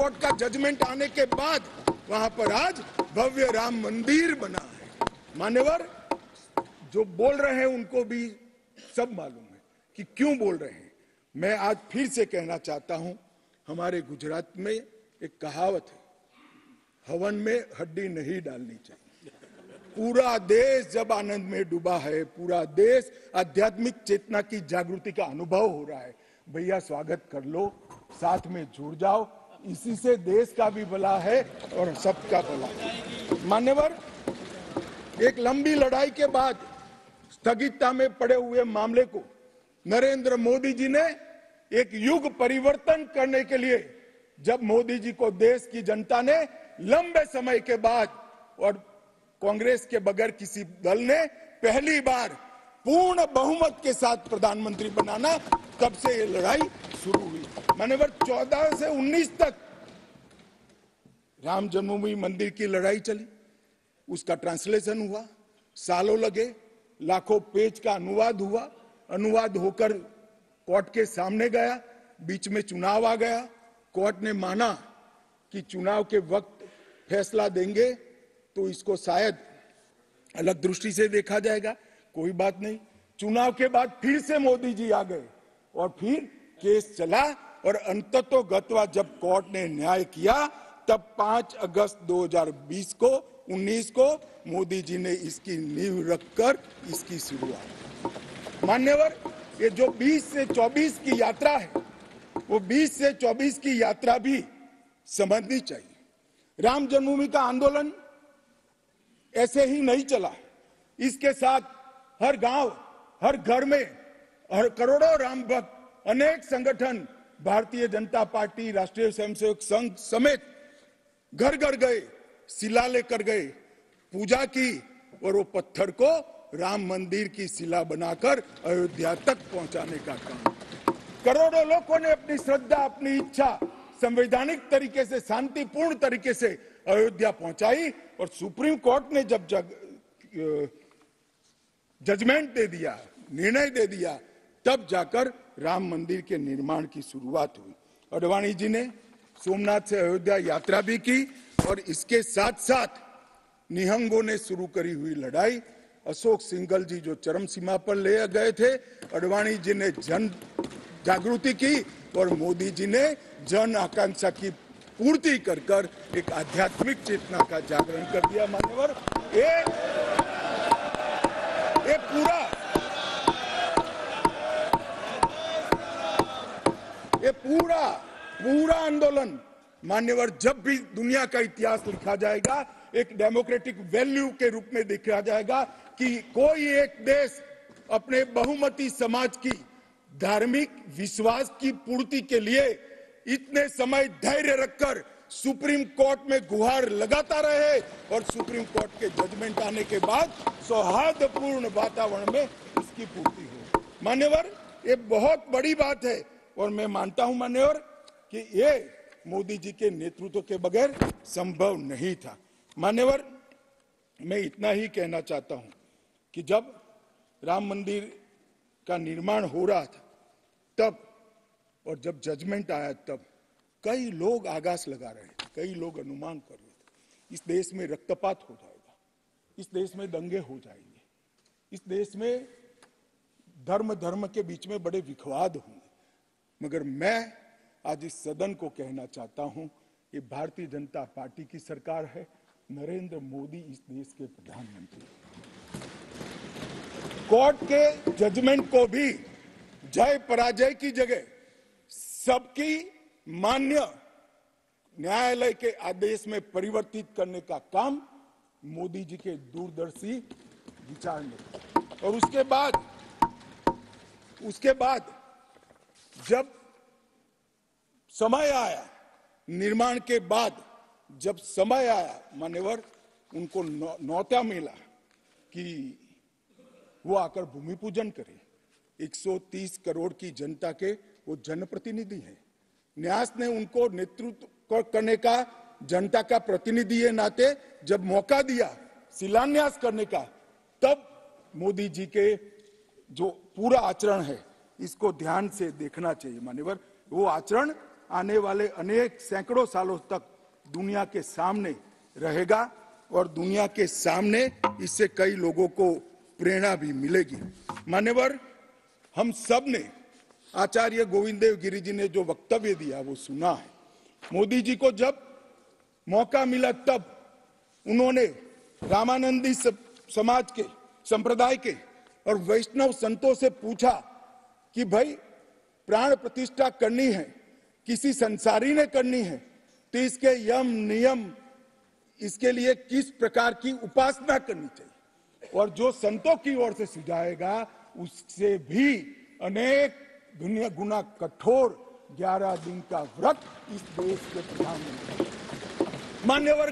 Court का judgement आने के बाद वहां पर आज भव्य राम मंदिर बना है। मान्यवर, जो बोल रहे हैं उनको भी सब मालूम है कि क्यों बोल रहे हैं। मैं आज फिर से कहना चाहता हूं, हमारे गुजरात में एक कहावत है, हवन में हड्डी नहीं डालनी चाहिए। पूरा देश जब आनंद में डूबा है, पूरा देश आध्यात्मिक चेतना की जागृति का अनुभव हो रहा है, भैया स्वागत कर लो, साथ में जुड़ जाओ, इसी से देश का भी भला है और सबका भला है। मान्यवर, एक लंबी लड़ाई के बाद स्थगितता में पड़े हुए मामले को नरेंद्र मोदी जी ने एक युग परिवर्तन करने के लिए, जब मोदी जी को देश की जनता ने लंबे समय के बाद और कांग्रेस के बगैर किसी दल ने पहली बार पूर्ण बहुमत के साथ प्रधानमंत्री बनाना, तब से ये लड़ाई शुरू हुई। मान्यवर, 14 से 19 तक राम जन्मभूमि मंदिर की लड़ाई चली, उसका ट्रांसलेशन हुआ, सालों लगे, लाखों पेज का अनुवाद हुआ, अनुवाद होकर कोर्ट के सामने गया, बीच में चुनाव आ गया, कोर्ट ने माना कि चुनाव के वक्त फैसला देंगे तो इसको शायद अलग दृष्टि से देखा जाएगा, कोई बात नहीं। चुनाव के बाद फिर से मोदी जी आ गए और फिर केस चला और अंततोगत्वा जब कोर्ट ने न्याय किया, तब 5 अगस्त 2020 को 19 को मोदी जी ने इसकी नींव रखकर इसकी शुरुआत। मान्यवर, ये जो 20 से 24 की यात्रा है, वो 20 से 24 की यात्रा भी समझनी चाहिए। राम जन्मभूमि का आंदोलन ऐसे ही नहीं चला, इसके साथ हर गांव, हर घर में हर करोड़ों राम भक्त, अनेक संगठन, भारतीय जनता पार्टी, राष्ट्रीय स्वयंसेवक संघ समेत घर घर गए, शिला लेकर गए, पूजा की और वो पत्थर को राम मंदिर की शिला बनाकर अयोध्या तक पहुंचाने का काम। करोड़ों लोगों ने अपनी श्रद्धा, अपनी इच्छा संवैधानिक तरीके से, शांतिपूर्ण तरीके से अयोध्या पहुंचाई और सुप्रीम कोर्ट ने जब जजमेंट दे दिया, निर्णय दे दिया, तब जाकर राम मंदिर के निर्माण की शुरुआत हुई। अडवाणी जी ने सोमनाथ से अयोध्या यात्रा भी की और इसके साथ साथ निहंगों ने शुरू करी हुई लड़ाई, अशोक सिंघल जी जो चरम सीमा पर ले गए थे, अडवाणी जी ने जन जागृति की और मोदी जी ने जन आकांक्षा की पूर्ति कर कर एक आध्यात्मिक चेतना का जागरण कर दिया। मान्यवर, ये पूरा आंदोलन, मान्यवर, जब भी दुनिया का इतिहास लिखा जाएगा, एक डेमोक्रेटिक वैल्यू के रूप में देखा जाएगा कि कोई एक देश अपने बहुमती समाज की धार्मिक विश्वास की पूर्ति के लिए इतने समय धैर्य रखकर सुप्रीम कोर्ट में गुहार लगाता रहे और सुप्रीम कोर्ट के जजमेंट आने के बाद सौहार्दपूर्ण वातावरण में इसकी पूर्ति हो। मान्यवर, ये बहुत बड़ी बात है और मैं मानता हूं मान्यवर कि ये मोदी जी के नेतृत्व के बगैर संभव नहीं था। मान्यवर, मैं इतना ही कहना चाहता हूं कि जब राम मंदिर का निर्माण हो रहा था तब, और जब जजमेंट आया तब, कई लोग आगास लगा रहे थे, कई लोग अनुमान कर रहे थे, इस देश में रक्तपात हो जाएगा, इस देश में दंगे हो जाएंगे, इस देश में धर्म के बीच में बड़े विवाद होंगे। मगर मैं आज इस सदन को कहना चाहता हूं, ये भारतीय जनता पार्टी की सरकार है, नरेंद्र मोदी इस देश के प्रधानमंत्री। कोर्ट के जजमेंट को भी जय पराजय की जगह सबकी मान्य न्यायालय के आदेश में परिवर्तित करने का काम मोदी जी के दूरदर्शी विचार ने। और उसके बाद जब समय आया, निर्माण के बाद जब समय आया, मान्यवर, उनको न्योता मिला कि वो आकर भूमि पूजन करे। 130 करोड़ की जनता के वो जनप्रतिनिधि हैं। न्यास ने उनको नेतृत्व करने का, जनता का प्रतिनिधि के नाते जब मौका दिया शिलान्यास करने का, तब मोदी जी के जो पूरा आचरण है इसको ध्यान से देखना चाहिए। मान्यवर, वो आचरण आने वाले अनेक सैकड़ों सालों तक दुनिया के सामने रहेगा और दुनिया के सामने इससे कई लोगों को प्रेरणा भी मिलेगी। मान्यवर, हम सब ने आचार्य गोविंद देव गिरि जी ने जो वक्तव्य दिया वो सुना है। मोदी जी को जब मौका मिला तब उन्होंने रामानंदी समाज के, संप्रदाय के और वैष्णव संतों से पूछा कि भाई प्राण प्रतिष्ठा करनी है, किसी संसारी ने करनी है, तो इसके यम नियम, इसके लिए किस प्रकार की उपासना करनी चाहिए, और जो संतों की ओर से सुझाएगा उससे भी अनेक गुना कठोर 11 दिन का व्रत इस देश के प्रधानमंत्री मान्यवर